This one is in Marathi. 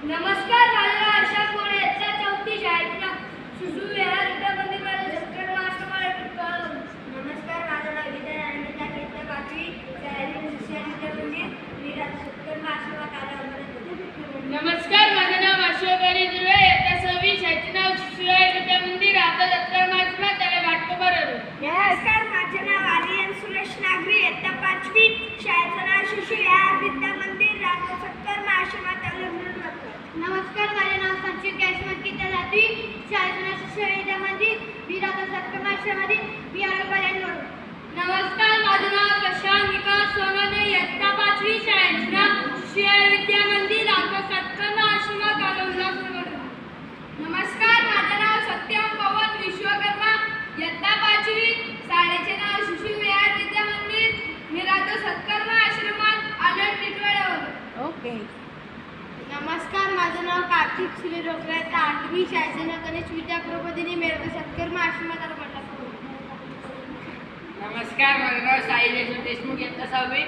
नमस्कार, माझं नाव अशा कोळे इयत्ता चौथी शाळेत शिशु विहार विद्यामंदिर सत्कर्म आश्रमाला. नमस्कार, माझं नाव विद्या अनिता इयत्ता पाचवी शाळेतील शिक्षण विद्यामंदिर विरार सत्कर्म आश्रमात आल्यावर. नमस्कार, माझं नाव अशोक हरी दुर्वे इयत्ता सहावी शाळेचे नाव शिशु विहार विद्यामंदिर आता सत्कर्म आश्रमात त्याला घाटकोपर. नमस्कार, माझे नाव आर्यन सुरेश नागरी इयत्ता पाचवी शाळेचं नाव शिशु विहार विद्यामंदिर राजा सत्कर्म आश्रमात आल्यावर. नमस्कार, माझे नाव संचित कॅशमत गीता जाती शाळेचं नाव शिशु विद्यामंदिर विरार सत्कर्म आश्रमातील बिहार कल्याण. नमस्कार, माझं नाव प्रशांत विकास सोनवणे इयत्ता पाचवी शाळेचे नाव शिशु विहार विद्यामंदिर आता सत्कर्म आश्रमात आल्यावर. नमस्कार, माझे नाव सत्यम पवन विश्वकर्मा इयत्ता पाचवी शाळेचे नाव शिशु विहार विद्यामंदिर विरार सत्कर्म आश्रमात आल्यावर. ओके. नमस्कार, माझं नाव कार्तिक सुनील रोकरा इयत्ता आठवी शाळेचे नाव गणेश विद्या प्रबोधिनी मेरठ सत्कर्म आश्रमात आल्यावर. नमस्कार, माझं नाव साई देशमुख इयत्ता सहावी